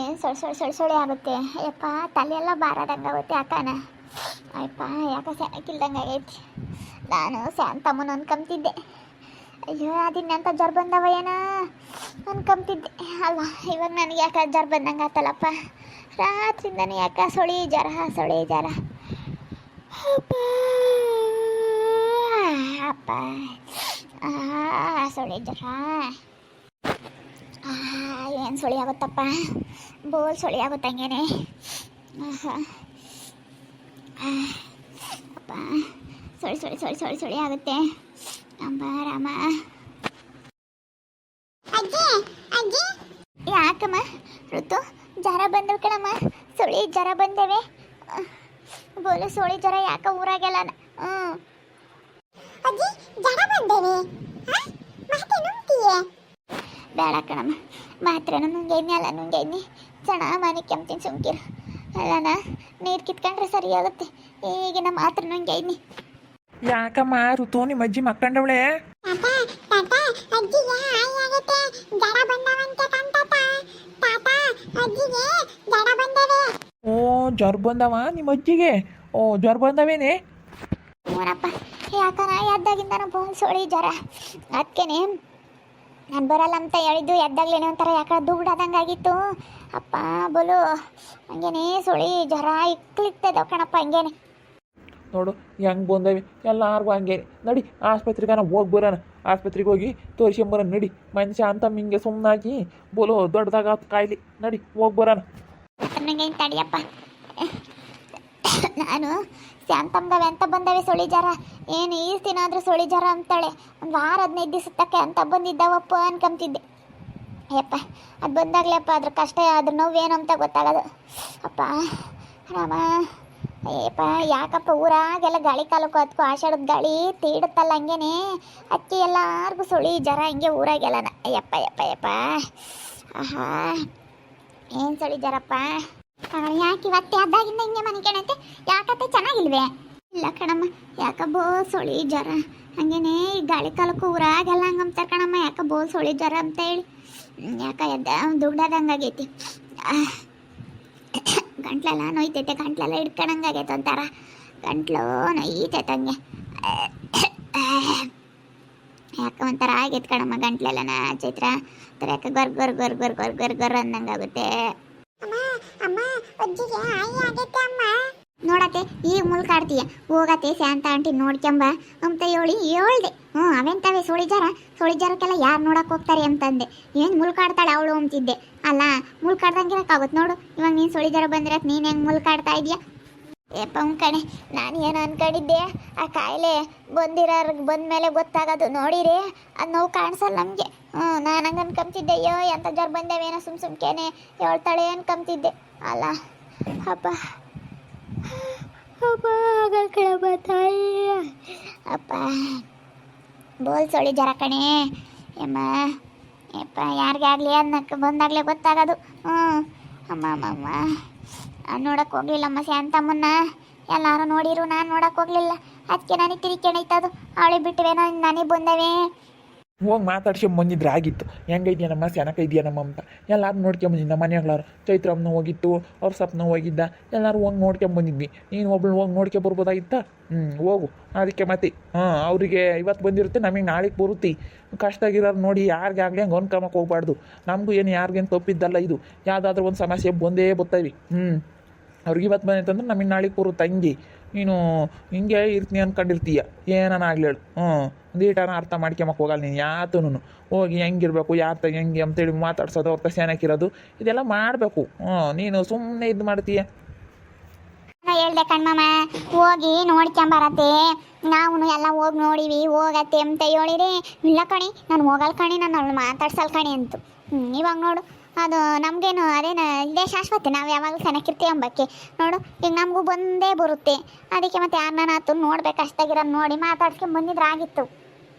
ಏನು ಸೊಳ್ಳೆ ಆಗುತ್ತೆ ಯಪ್ಪ. ತಲೆಯೆಲ್ಲ ಬಾರದಂಗೆ ಆಗುತ್ತೆ ಯಾಕನ. ಅಯ್ಯಪ್ಪ ಯಾಕೆ ಸೆನಕ್ಕಿಲ್ದಂಗೆ ಆಗೈತಿ. ನಾನು ಶಾಂತಮ್ಮನ ಅನ್ಕೊಂತಿದ್ದೆ. ಅಯ್ಯೋ ಅದಿನ್ನಂತ ಜ್ವರ ಬಂದವ ಏನೋ ಅನ್ಕೊಂತಿದ್ದೆ ಅಲ್ಲ. ಇವಾಗ ನನಗೆ ಯಾಕೆ ಜ್ವರ ಬಂದಂಗೆ ಆತಲ್ಲಪ್ಪ. ರಾತ್ರಿಂದನೇ ಯಾಕೆ ಸೊಳಿ ಜ್ವರ ಅಪ್ಪ ಅಪ್ಪ ಸೊಳ್ಳೆ ಜ್ವರ. ಏನು ಸೊಳ್ಳೆ ಆಗುತ್ತಪ್ಪ, ಬೋಲ್ ಸೊಳ್ಳೆ ಆಗುತ್ತಂಗೇನೆ. ಅಪ್ಪ ಸೊಳ್ಳೆ ಆಗುತ್ತೆ. ಅಂಬ ರಾಮ. ಯಾಕಮ್ಮ ಋತು ಜ್ವರ ಬಂದವು ಕಣಮ್ಮ. ಸೊಳ್ಳೆ ಜ್ವರ ಬಂದವೆ. ಬೋಲು ಸೊಳ್ಳೆ ಜ್ವರ ಯಾಕೆ ಊರಾಗೆಲ್ಲ. ಬೇಡ ಕಣಮ್ಮ, ಮಾತ್ರೆನೂ ನುಂಗೈನಿ ಅಲ್ಲ ನುಂಗೈನಿ. ಚೆನ್ನಾಗಿ ಮನೆ ಕೆಮ್ತೀನಿ ಸುಮ್ಕಿರು ಅಲ್ಲನ. ನೀರು ಕಿತ್ಕೊಂಡ್ರೆ ಸರಿ ಆಗುತ್ತೆ. ಈಗಿನ ಮಾತ್ರೆ ನುಂಗೈನಿ. ಯಾಕಮ್ಮ ಋತು ನಿಮ್ಮ ಅಜ್ಜಿ ಮಕ್ಕಂಡವಳೆ? ಓ ಜ್ವರ ಬಂದವ ನಿಮ್ಮ ಅಜ್ಜಿಗೆ? ಓ ಜ್ವರ ಬಂದವೇನೆ? ಏನಪ್ಪ ಯಾಕನ ಎದ್ದಾಗಿಂದ ಸೊಳ್ಳೆ ಜ್ವರ. ಅದಕ್ಕೇನೆ ನಾನು ಬರಲ್ಲ ಅಂತ ಹೇಳಿದ್ದು. ಎದ್ದಾಗ್ಲೇನೆ ಒಂಥರ ಯಾಕೆ ದುಗ್ಡಾದಂಗೆ ಆಗಿತ್ತು ಅಪ್ಪ. ಬೋಲು ಹಂಗೇನೆ ಸೊಳ್ಳೆ ಜ್ವರ ಇಕ್ಲಿಕ್ತದ ಕಣಪ್ಪ. ಹಂಗೇನೆ ನೋಡು ಹೆಂಗೆ ಬಂದವೆ ಎಲ್ಲಾರ್ಗು ಹಂಗೆ. ನಡಿ ಆಸ್ಪತ್ರೆಗೆ ನಾವು ಹೋಗಿ ಬರೋಣ. ಆಸ್ಪತ್ರೆಗೆ ಹೋಗಿ ತೋರಿಸ್ಕೊಂಬರೋಣ ನಡಿ. ಮನುಷ್ಯ ಅಂತ ಹಿಂಗೆ ಸುಮ್ಮನಾಗಿ ಬೋಲು ದೊಡ್ಡದಾಗ ಕಾಯಿಲೆ. ನಡಿ ಹೋಗಿ ಬರೋಣ. ನನಗೆ ತಡಿಯಪ್ಪ. ನಾನು ಶಾಂತಮ್ದವೆ ಅಂತ ಬಂದವೆ ಸೊಳ್ಳೆ ಜ್ವರ. ಏನು ಈ ದಿನ ಆದರೂ ಸೊಳ್ಳೆ ಜ್ವರ ಅಂತಾಳೆ. ಒಂದು ವಾರ 15 ದಿವಸಕ್ಕೆ ಅಂತ ಬಂದಿದ್ದಾವಪ್ಪ ಅನ್ಕೊಂತಿದ್ದೆ. ಅಯ್ಯಪ್ಪ ಅದು ಬಂದಾಗಲಪ್ಪ ಅದ್ರ ಕಷ್ಟ ಅದ್ರ ನೋವೇನು ಅಂತ ಗೊತ್ತಾಗೋದು. ಅಪ್ಪ ರಾಮ. ಅಯ್ಯಪ್ಪ ಯಾಕಪ್ಪ ಊರಾಗೆಲ್ಲ ಗಾಳಿ ಕಾಲಕ್ಕೂ ಅದಕ್ಕೂ ಆಷಾಢದ ಗಾಳಿ ತೀಡುತ್ತಲ್ಲ ಹಂಗೇನೆ. ಅಕ್ಕಿ ಎಲ್ಲಾರ್ಗೂ ಸೊಳ್ಳೆ ಜ್ವರ ಹಿಂಗೆ ಊರಾಗೆಲ್ಲನ. ಅಯ್ಯಪ್ಪ ಆಹಾ ಏನು ಸೊಳ್ಳೆ ಜ್ವರಪ್ಪ. ಯಾಕೆ ಇವತ್ತೆ ಅದಾಗಿಂದ ಹಿಂಗೆ ಮನೆಗೇನಂತೆ ಯಾಕತ್ತೆ ಚೆನ್ನಾಗಿಲ್ವೇ? ಇಲ್ಲ ಕಣಮ್ಮ ಯಾಕ ಬೋ ಸೊಳ್ಳೆ ಜ್ವರ ಹಂಗೇನೆ. ಈ ಗಾಳಿ ಕಾಲಕ್ಕೂ ಊರಾಗೆಲ್ಲ ಹಂಗಂತಾರೆ ಕಣಮ್ಮ. ಯಾಕ ಬೋ ಸೊಳ್ಳೆ ಜ್ವರ ಅಂತ ಹೇಳಿ ಯಾಕ ಎದ್ದ ದುಗ್ಡಾದಂಗಾಗೈತಿ. ಗಂಟ್ಲೆಲ್ಲ ನೋಯ್ತೈತೆ. ಗಂಟ್ಲೆಲ್ಲ ಹಿಡ್ಕೊಂಡಂಗಾಗೈತೆ ಒಂಥರ. ಗಂಟ್ಲು ನೋಯ್ತೈತೆ ಹಂಗೆ. ಯಾಕೆ ಒಂಥರ ಆಗೈತೆ ಕಣಮ್ಮ ಗಂಟ್ಲೆಲ್ಲನ ಚೈತ್ರ. ಥರ ಯಾಕೆ ಗೊರ್ ಅಂದಂಗಾಗುತ್ತೆ. ನೋಡತ್ತೆ ಈಗ ಮುಲ್ಕಾಡ್ತೀಯ. ಹೋಗತ್ತೆ ಶಾಂತ ಆಂಟಿ ನೋಡ್ಕೊಂಬ ಅಂತ ಹೇಳ್ದೆ. ಅವೆಂತವೆ ಸೊಳ್ಳೆ ಜ್ವರಕ್ಕೆಲ್ಲ ಯಾರು ನೋಡಕ್ಕೆ ಹೋಗ್ತಾರೆ ಅಂತಂದೆ. ಏನು ಮುಲ್ಕಾಡ್ತಾಳೆ ಅವಳು ಅಂತಿದ್ದೆ. ಅಲ್ಲ ಮುಲ್ಕಾಡ್ದಂಗಿರಕ್ಕಾಗುತ್ತೆ ನೋಡು. ಇವಾಗ ನೀನು ಸೊಳ್ಳೆ ಜ್ವರ ಬಂದಿರಕ್ಕೆ ನೀನು ಹೆಂಗೆ ಮುಲ್ಕಾಡ್ತಾ ಇದೆಯಾ? ಏಪ್ಪ ಕಣೆ ನಾನು ಏನು ಅನ್ಕೊಂಡಿದ್ದೆ. ಆ ಕಾಯಿಲೆ ಬಂದಮೇಲೆ ಗೊತ್ತಾಗೋದು ನೋಡಿರಿ. ಅದು ನೋವು ಕಾಣಿಸಲ್ಲ ನಮಗೆ. ನಾನು ಹಂಗೆ ಅನ್ಕೊಂತಿದ್ದೆ. ಅಯ್ಯೋ ಎಂಥ ಜ್ವರ ಬಂದೇವೇನೋ ಸುಮ್ಕೆನೆ ಹೇಳ್ತಾಳೆ ಅನ್ಕೊಂತಿದ್ದೆ. ಅಲ್ಲ ಅಪ್ಪ ಆಗಲ್ ಕಣಪ್ಪ ತಾಯಿ. ಅಪ್ಪ ಬೋಲ್ ಸೊಳ್ಳೆ ಜ್ವರ ಕಣೆ ಯಪ್ಪ. ಯಾರಿಗೆ ಆಗಲಿ ಅನ್ನಕ್ಕೆ ಬಂದಾಗಲೇ ಗೊತ್ತಾಗೋದು. ಅಮ್ಮ ನೋಡಕ್ಕೆ ಹೋಗ್ಲಿಲ್ಲಮ್ಮ ಶಾಂತಮ್ಮನ್ನ. ಎಲ್ಲರೂ ನೋಡಿರು, ನಾನು ನೋಡಕ್ಕೆ ಹೋಗ್ಲಿಲ್ಲ. ಅದಕ್ಕೆ ನನಗೆ ತಿರಿಕೆಣೈತದು. ಅವಳಿಗೆ ಬಿಟ್ಟವೇನೋ ನನಗೆ ಬಂದವೆ. ಹೋಗಿ ಮಾತಾಡ್ಸ್ಕೊಂಬಂದಿದ್ರೆ ಆಗಿತ್ತು. ಹೆಂಗೈದ್ಯಾ ನಮ್ಮ ಚೆನ್ನಾಗೈದ್ಯಾ ನಮ್ಮ ಅಂತ ಎಲ್ಲರೂ ನೋಡ್ಕೊಂಬಂದಿದ್ದ ಮನೆಗಳಾರು. ಚೈತ್ರಮ್ಮನ ಹೋಗಿತ್ತು, ಅವ್ರ ಸಪ್ನ ಹೋಗಿದ್ದ. ಎಲ್ಲರೂ ಹೋಗಿ ನೋಡ್ಕೊಂಬಂದಿದ್ವಿ. ನೀನು ಒಬ್ಳು ಹೋಗಿ ನೋಡ್ಕೊಂಬರ್ಬೋದಾಗಿತ್ತಾ? ಹೋಗು. ಅದಕ್ಕೆ ಮತ್ತೆ ಅವರಿಗೆ ಇವತ್ತು ಬಂದಿರುತ್ತೆ, ನಮಗೆ ನಾಳೆಗೆ ಬರುತ್ತೆ. ಕಷ್ಟಾಗಿರೋರು ನೋಡಿ ಯಾರಿಗಾಗಲಿ ಹಂಗೆ ಅನ್ಕೊಂಬಕ್ಕೆ ಹೋಗ್ಬಾರ್ದು. ನಮಗೂ ಏನು ಯಾರಿಗೇನು ತಪ್ಪಿದ್ದಲ್ಲ ಇದು. ಯಾವುದಾದ್ರೂ ಒಂದು ಸಮಸ್ಯೆ ಬಂದೇ ಬರ್ತವೆ. ಅವ್ರಿಗೆ ಇವತ್ತು ಬಂದೈತಂದ್ರೆ ನಮಗೆ ನಾಳೆಗೆ ಬರುತ್ತೆ. ಹಂಗೆ ನೀನು ಹಿಂಗೆ ಇರ್ತೀನಿ ಅಂದ್ಕೊಂಡಿರ್ತೀಯ. ಏನಾನ ಆಗಲಿ ಹೇಳು. ಒಂದೀಟನ ಅರ್ಥ ಮಾಡ್ಕೊಂಬಕ್ಕೆ ಹೋಗಲ್ಲ ನೀನು ಯಾತನೂ. ಹೋಗಿ ಹೆಂಗಿರ್ಬೇಕು ಯಾತ ಹೆಂಗೆ ಅಂತೇಳಿ ಮಾತಾಡ್ಸೋದು, ಅವ್ರ ಶಾನಕ್ಕಿರೋದು ಇದೆಲ್ಲ ಮಾಡಬೇಕು. ನೀನು ಸುಮ್ಮನೆ ಇದು ಮಾಡ್ತೀಯ. ಹೇಳ್ದೆ ಕಣ್ಮಮ್ಮ ಹೋಗಿ ನೋಡ್ಕೊಂಬರತ್ತೆ. ನಾವು ಎಲ್ಲ ಹೋಗಿ ನೋಡಿವಿ ಹೋಗತ್ತೆ ಅಂತ ಹೇಳಿರಿ. ಇಲ್ಲ ಕಣಿ ನಾನು ಹೋಗಲ್ಲ ಕಣಿ, ನಾನು ಅವಳು ಮಾತಾಡ್ಸಲ್ಲ ಕಣಿ ಅಂತು. ಇವಾಗ ನೋಡು ಅದು ನಮಗೇನು ಅದೇನು ಇದೇ ಶಾಶ್ವತ. ನಾವು ಯಾವಾಗಲೂ ಚೆನ್ನಾಗಿರ್ತೀವಿ ಅಂಬಕ್ಕೆ ನೋಡು. ಈಗ ನಮಗೂ ಬಂದೇ ಬರುತ್ತೆ. ಅದಕ್ಕೆ ಮತ್ತೆ ಯಾರನ್ನಾತು ನೋಡ್ಬೇಕು ಅಷ್ಟಾಗಿರೋದು ನೋಡಿ ಮಾತಾಡ್ಸ್ಕೊಂಡು ಬಂದಿದ್ರೆ ಆಗಿತ್ತು.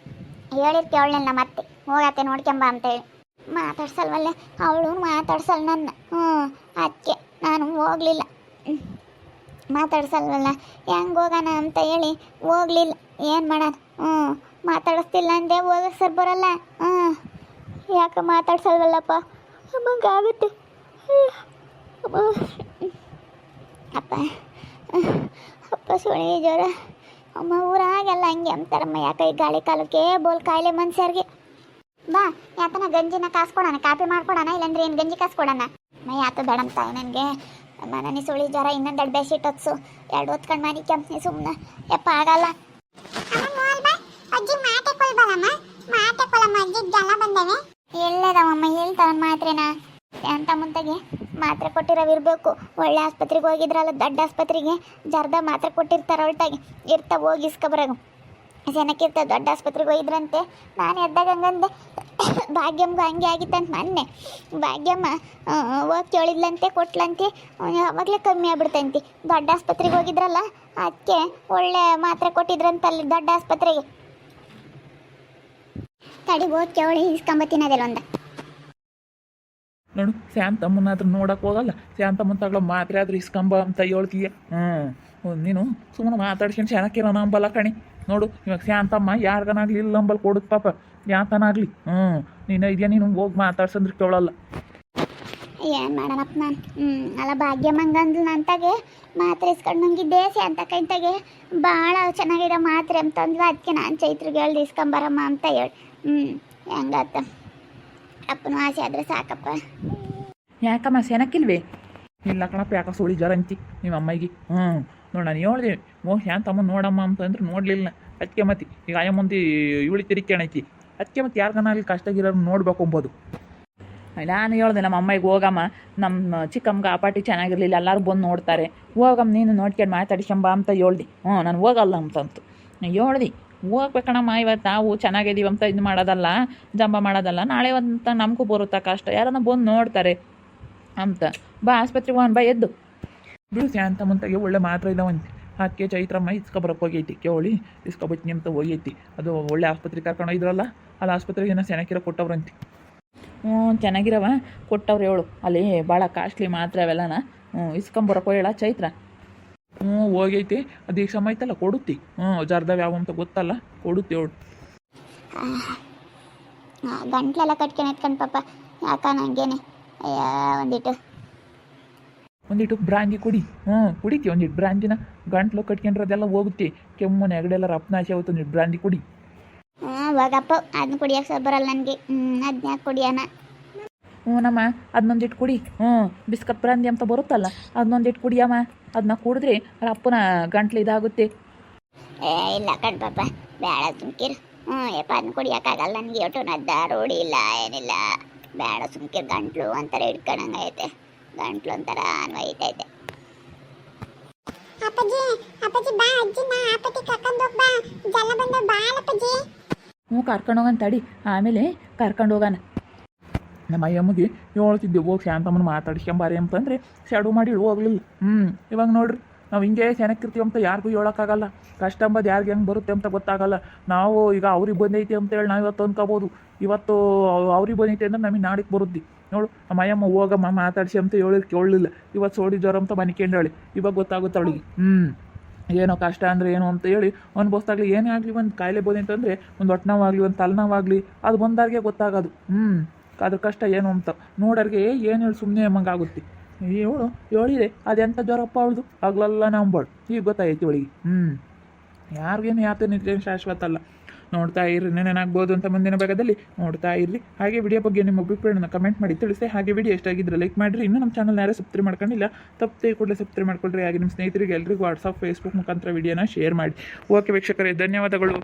ಹೇಳಿರ್ತೀವಿ ಅವಳನ್ನ ಮತ್ತೆ ಹೋಗತ್ತೆ ನೋಡ್ಕೊಂಬ ಅಂತೇಳಿ. ಮಾತಾಡ್ಸಲ್ವಲ್ಲ ಅವಳು, ಮಾತಾಡ್ಸಲ್ಲ ನನ್ನ. ಅದಕ್ಕೆ ನಾನು ಹೋಗಲಿಲ್ಲ. ಮಾತಾಡ್ಸಲ್ವಲ್ಲ ಹೆಂಗೆ ಹೋಗೋಣ ಅಂತ ಹೇಳಿ ಹೋಗಲಿಲ್ಲ. ಏನು ಮಾಡೋಣ? ಮಾತಾಡಿಸ್ತಿಲ್ಲ ಅಂದರೆ ಹೋಗಕ್ಕೆ ಸರ್ ಬರಲ್ಲ. ಯಾಕೆ ಮಾತಾಡ್ಸಲ್ವಲ್ಲಪ್ಪ? ನಮಗಾಗುತ್ತೆ ಅಪ್ಪ ಅಪ್ಪ ಸುಳಿ ಜ್ವರ ಅಮ್ಮ ಊರಾಗೆಲ್ಲ ಹಂಗೆ ಅಂತಾರಮ್ಮ ಯಾಕೆ ಈ ಗಾಳಿ ಕಾಲಕ್ಕೆ ಬೋಲ್ ಕಾಯಿಲೆ ಮನುಷ್ಯರಿಗೆ ಬಾ ಯಾತನ ಗಂಜಿನ ಕಾಸ್ಕೊಡೋಣ ಕಾಪಿ ಮಾಡ್ಕೊಡೋಣ ಇಲ್ಲಾಂದ್ರೆ ಏನು ಗಂಜಿ ಕಾಸ್ಕೊಡೋಣ ಅಮ್ಮ ಯಾಕೆ ಬೇಡಮ್ ತಾಯಿ ನನಗೆ ಅಮ್ಮ ನನಗೆ ಸುಳಿ ಜ್ವರ ಇನ್ನೊಂದು 2 ಬೆಡ್ಶೀಟ್ ಹೊತ್ಸು 2 ಹೊತ್ಕೊಂಡು ಮಾಡಿ ಕೆಂಪನಿ ಸುಮ್ಮನೆ ಯಪ್ಪ ಆಗಲ್ಲ ಎಲ್ಲದವಮ್ಮ ಹೇಳ್ತಾವ ಮಾತ್ರೆನ ಅಂತ ಮುಂತಾಗೆ ಮಾತ್ರೆ ಕೊಟ್ಟಿರೋವಿರ್ಬೇಕು ಒಳ್ಳೆ ಆಸ್ಪತ್ರೆಗೆ ಹೋಗಿದ್ರಲ್ಲ ದೊಡ್ಡ ಆಸ್ಪತ್ರೆಗೆ ಜರ್ದ ಮಾತ್ರೆ ಕೊಟ್ಟಿರ್ತಾರೆ ಒಳ್ಟಾಗಿ ಇರ್ತಾವ ಹೋಗಿ ಇಸ್ಕೊಬರಾಗ ಜನಕ್ಕಿರ್ತಾವೆ ದೊಡ್ಡ ಆಸ್ಪತ್ರೆಗೆ ಹೋಗಿದ್ರಂತೆ ನಾನು ಎದ್ದಾಗ ಹಂಗಂದೆ ಭಾಗ್ಯಮ್ಗೂ ಹಂಗೆ ಆಗಿತ್ತಂತ ಮೊನ್ನೆ ಭಾಗ್ಯಮ್ಮ ಹೋಗಿ ಕೇಳಿದ್ಲಂತೆ ಕೊಟ್ಲಂತೆ ಅವಾಗಲೇ ಕಮ್ಮಿ ಆಗ್ಬಿಡ್ತಂತೆ ದೊಡ್ಡ ಆಸ್ಪತ್ರೆಗೆ ಹೋಗಿದ್ರಲ್ಲ ಅದಕ್ಕೆ ಒಳ್ಳೆ ಮಾತ್ರೆ ಕೊಟ್ಟಿದ್ರಂತಲ್ಲಿ ದೊಡ್ಡ ಆಸ್ಪತ್ರೆಗೆ ತಡಿ ಹೋಗಿ ಕೇಳಿ ಇಸ್ಕೊಂಬತ್ತೀನಿ ಅದೆಲ್ಲ ಒಂದು ನೋಡು ಶಾಂತಮ್ಮನ ಆದ್ರೂ ನೋಡಕ್ಕೆ ಹೋಗಲ್ಲ ಶಾಂತಮ್ಮನ ತಗೊಳ್ಳೋ ಮಾತ್ರೆ ಆದ್ರೂ ಇಸ್ಕೊಂಬ ಅಂತ ಹೇಳ್ತೀಯ ನೀನು ಸುಮ್ಮನೆ ಮಾತಾಡ್ಸ್ಕೊಂಡು ಚೆನ್ನಾಗಿರೋ ನಂಬಲ್ಲ ಕಣಿ ನೋಡು ಇವಾಗ ಶಾಂತಮ್ಮ ಯಾರಿಗನಾಗ್ಲಿ ಇಲ್ಲ ನಂಬಲ್ ಕೊಡುತ್ತೆ ಪಾಪ ಯಾತನಾಗ್ಲಿ ನೀನು ಇದೆಯಾ ನೀನು ಹೋಗಿ ಮಾತಾಡ್ಸಂದ್ರೆ ಕೇಳಲ್ಲ ಏನು ಮಾಡೋಣಪ್ಪ ನಾನು ಅಲ್ಲ ಭಾಗ್ಯಮ್ಮಂಗಂದ್ಲು ನಂತಾಗೆ ಮಾತ್ರೆ ಇಸ್ಕೊಂಡು ನಂಗಿದ್ದೆ ಶಾಂತ ಕೈತಾಗೆ ಭಾಳ ಚೆನ್ನಾಗಿರೋ ಮಾತ್ರೆ ಅಂತಂದ್ಲು ಅದಕ್ಕೆ ನಾನು ಚೈತ್ರಿಗೆ ಹೇಳ್ದು ಇಸ್ಕೊಂಬರಮ್ಮ ಅಂತ ಹೇಳಿ ಹೆಂಗಾತ ಅಪ್ಪನೂ ಆಸೆ ಆದರೆ ಸಾಕಪ್ಪ ಯಾಕಮ್ಮ ಸೆನಕ್ಕಿಲ್ವೇ ಇಲ್ಲ ಕಣಪ್ಪ ಯಾಕೆ ಸುಳಿ ಜ್ವರ ಅಂತಿ ನಿಮ್ಮ ಅಮ್ಮಗೆ ನೋಡಿ ನಾನು ಹೇಳಿದೆ ಶಾಂತಮ್ಮ ನೋಡಮ್ಮ ಅಂತಂದ್ರೆ ನೋಡಲಿಲ್ಲ ಅದಕ್ಕೆ ಮತ್ತೆ ಈಗ ಆಯಮ್ಮಂತಿ ಇವಳಿ ತಿರಿಕೇಣೈತಿ ಅದಕ್ಕೆ ಮತ್ತೆ ಯಾರಿಗನಾಗಲಿ ಕಷ್ಟಗಿರೋರು ನೋಡ್ಬೇಕು ಅಂಬೋದು ನಾನು ಹೇಳ್ದೆ ನಮ್ಮ ಅಮ್ಮಗೆ ಹೋಗಮ್ಮ ನಮ್ಮ ಚಿಕ್ಕಮ್ಮಗೆ ಆ ಪಾಟಿ ಚೆನ್ನಾಗಿರಲಿಲ್ಲ ಎಲ್ಲರೂ ಬಂದು ನೋಡ್ತಾರೆ ಹೋಗಮ್ಮ ನೀನು ನೋಡ್ಕೊಂಡು ಮಾತಾಡಿಸ್ಕೊಂಬ ಅಂತ ಹೇಳ್ದೆ ನಾನು ಹೋಗಲ್ಲ ಅಂತಂತು ಹೇಳ್ದೆ ಹೋಗ್ಬೇಕಣಮ್ಮ ಇವತ್ತು ನಾವು ಚೆನ್ನಾಗಿದ್ದೀವಿ ಅಂತ ಇದು ಮಾಡೋದಲ್ಲ ಜಂಬ ಮಾಡೋದಲ್ಲ ನಾಳೆ ಅಂತ ನಮಗೂ ಬರುತ್ತಾ ಕಷ್ಟ ಯಾರನ್ನ ಬಂದು ನೋಡ್ತಾರೆ ಅಂತ ಬಾ ಆಸ್ಪತ್ರೆಗೆ ಹೋಗೋಣ ಬಾ ಎದ್ದು ಬಿಡು ಶಾಂತ ಮುಂತಾಗೆ ಒಳ್ಳೆ ಮಾತ್ರ ಇದ್ದಾವಂತೆ ಅದಕ್ಕೆ ಚೈತ್ರಮ್ಮ ಇಸ್ಕೊಬರಕ್ಕೆ ಹೋಗೈತಿ ಕೇಳಿ ಇಸ್ಕೊಬತ್ತೀನಿ ಅಂತ ಹೋಗೈತಿ ಅದು ಒಳ್ಳೆ ಆಸ್ಪತ್ರೆಗೆ ಕರ್ಕೊಂಡು ಹೋಗಿದ್ರಲ್ಲ ಅಲ್ಲಿ ಆಸ್ಪತ್ರೆಗೆ ಏನೋ ಚೆನ್ನಾಗಿರೋ ಕೊಟ್ಟವ್ರಂತೆ ಚೆನ್ನಾಗಿರವ ಕೊಟ್ಟವ್ರು ಹೇಳು ಅಲ್ಲಿ ಭಾಳ ಕಾಸ್ಟ್ಲಿ ಮಾತ್ರ ಅವೆಲ್ಲನ ಇಸ್ಕೊಂಬರಕ್ಕೆ ಹೇಳ ಚೈತ್ರ ಹೋಗೈತಿ ಅದು ಈಗ ಸಮಯ ಐತಲ್ಲ ಕೊಡುತ್ತಿ ಜರ್ದವ್ ಯಾವ ಅಂತ ಗೊತ್ತಲ್ಲ ಕೊಡುತ್ತಿ ಹೇಳು ಗಂಟ್ಲೆಲ್ಲ ಕಟ್ಕೊಂಡು ಎತ್ಕೊಂಡು ಪಾಪ ಯಾಕ ನಂಗೇನೆ ಒಂದಿಟ್ಟು ಬ್ರಾಂದಿ ಕುಡಿ ಕುಡಿತಿ ಒಂದಿಟ್ಟು ಬ್ರಾಂದಿನ ಗಂಟ್ಲು ಕಟ್ಕೊಂಡಿರೋದೆಲ್ಲ ಹೋಗುತ್ತೆ ಕೆಮ್ಮು ನೆಗಡೆಲ್ಲ ರಪ್ನಾಶಿ ಆಗುತ್ತೆ ಒಂದಿಟ್ಟು ಬ್ರಾಂದಿ ಕುಡಿ ಹೋಗಪ್ಪ ಅದನ್ನ ಕುಡಿಯೋಕೆ ಸ್ವಲ್ಪ ಬರಲ್ಲ ನನಗೆ ಅದನ್ನ ಯಾಕೆ ಕುಡಿಯೋಣ ನಮ್ಮ ಅದನ್ನೊಂದಿಟ್ಟು ಕುಡಿ ಬಿಸ್ಕತ್ ಬ್ರಾಂದಿ ಅಂತ ಬರುತ್ತಲ್ಲ ಅದನ್ನೊಂದಿಟ್ಟು ಕುಡಿಯಮ್ಮ ಅದನ್ನ ಕುಡಿದ್ರೆ ಅಪ್ಪನ ಗಂಟ್ಲು ಇದಾಗುತ್ತೆ ಇಲ್ಲ ಕಣ್ ಪಾಪ ಬೇಡ ಸುಮ್ಕಿರು ಯಪ್ಪ ಅದನ್ನ ಕುಡಿಯೋಕ್ಕಾಗಲ್ಲ ನನಗೆ ಒಟ್ಟು ನದ್ದ ರೂಢಿ ಇಲ್ಲ ಏನಿಲ್ಲ ಬೇಡ ಸುಮ್ಕಿರು ಗಂಟ್ಲು ಒಂಥರ ಹಿಡ್ಕೊಂಡಂಗೈತೆ ಗಂಟ್ಲು ಒಂಥರ ಅನ್ವಯಿತೈತೆ ಅಪ್ಪಾಜಿ ಅಪ್ಪಾಜಿ ಬಾ ಅಜ್ಜಿನ ಆಪತ್ತಿ ಕರ್ಕೊಂಡು ಹೋಗ್ ಬಾ ಜಲ ಬಂದ ಬಾ ಅಪ್ಪಾಜಿ ಕರ್ಕೊಂಡು ಹೋಗೋಣ ತಡಿ ಆಮೇಲೆ ಕರ್ಕೊಂಡು ಹೋಗೋಣ ನಮ್ಮ ಅಯ್ಯಮ್ಮಗೆ ಹೇಳ್ತಿದ್ದೆ ಹೋಗಿ ಶಾಂತಮ್ಮನ ಮಾತಾಡ್ಸ್ಕೊಂಬಾರಿ ಅಂತಂದರೆ ಶಡು ಮಾಡಿ ಹೋಗ್ಲಿಲ್ಲ ಇವಾಗ ನೋಡ್ರಿ ನಾವು ಹಿಂಗೆ ಚೆನ್ನಾಗಿರ್ತೀವಿ ಅಂತ ಯಾರಿಗೂ ಹೇಳೋಕ್ಕಾಗಲ್ಲ ಕಷ್ಟ ಅಂಬೋದು ಯಾರಿಗೆ ಹೆಂಗೆ ಬರುತ್ತೆ ಅಂತ ಗೊತ್ತಾಗಲ್ಲ ನಾವು ಈಗ ಅವ್ರಿಗೆ ಬಂದೈತಿ ಅಂತೇಳಿ ನಾವು ಇವತ್ತು ಅಂದ್ಕೋಬೋದು ಇವತ್ತು ಅವ್ರಿಗೆ ಬಂದೈತಿ ಅಂದ್ರೆ ನಮಗೆ ನಾಡಿಗೆ ಬರುತ್ತೆ ನೋಡು ನಮ್ಮ ಅಯ್ಯಮ್ಮ ಹೋಗಮ್ಮ ಮಾತಾಡ್ಸಿ ಅಂತ ಕೇಳಲಿಲ್ಲ ಇವತ್ತು ಸೋಡಿ ಜ್ವರ ಅಂತ ಮನಿಕೊಂಡೇಳಿ ಇವಾಗ ಗೊತ್ತಾಗುತ್ತೆ ಅವಳಿಗೆ ಏನೋ ಕಷ್ಟ ಅಂದರೆ ಏನು ಅಂತ ಹೇಳಿ ಅನ್ಬೋಸ್ದಾಗಲಿ ಏನೇ ಆಗಲಿ ಒಂದು ಕಾಯಿಲೆ ಬಂದೈತಂದರೆ ಒಂದು ಹೊಟ್ಟೆ ನೋವಾಗಲಿ ಒಂದು ತಲೆನೋವಾಗಲಿ ಅದು ಬಂದಾಗೆ ಗೊತ್ತಾಗೋದು ಅದ್ರ ಕಷ್ಟ ಏನು ಅಂತ ನೋಡೋರಿಗೆ ಏನು ಹೇಳಿ ಸುಮ್ಮನೆ ಆಗುತ್ತೆ ಇವಳು ಹೇಳಿದೆ ಅದೆಂಥ ಜ್ವರಪ್ಪ ಅವಳದು ಆಗ್ಲೆಲ್ಲ ನಂಬೋಳು ಈಗ ಗೊತ್ತಾಯ್ತು ಇವಳಿಗೆ ಯಾರಿಗೇನು ಯಾತನ ಶಾಶ್ವತ ಅಲ್ಲ ನೋಡ್ತಾ ಇರ್ರಿ ನೆನೇನಾಗ್ಬೋದು ಅಂತ ಮುಂದಿನ ಭಾಗದಲ್ಲಿ ನೋಡ್ತಾ ಇರ್ರಿ ಹಾಗೆ ವಿಡಿಯೋ ಬಗ್ಗೆ ನಿಮ್ಮ ಅಭಿಪ್ರಾಯನ ಕಮೆಂಟ್ ಮಾಡಿ ತಿಳಿಸಿ ಹಾಗೆ ವಿಡಿಯೋ ಎಷ್ಟಾಗಿದ್ರೆ ಲೈಕ್ ಮಾಡಿರಿ ಇನ್ನೂ ನಮ್ಮ ಚಾನಲ್ ಯಾರೇ ಸಬ್ಸ್ಕ್ರೈಬ್ ಮಾಡ್ಕೊಂಡಿಲ್ಲ ತಪ್ಪೇ ಕೂಡಲೇ ಸಬ್ಸ್ಕ್ರೈಬ್ ಮಾಡ್ಕೊಳ್ರಿ ಹಾಗೆ ನಿಮ್ಮ ಸ್ನೇಹಿತರಿಗೆ ಎಲ್ಲರಿಗೂ ವಾಟ್ಸಪ್ ಫೇಸ್ಬುಕ್ ಮುಖಾಂತರ ವಿಡಿಯೋನ ಶೇರ್ ಮಾಡಿ ಓಕೆ ವೀಕ್ಷಕರೇ ಧನ್ಯವಾದಗಳು.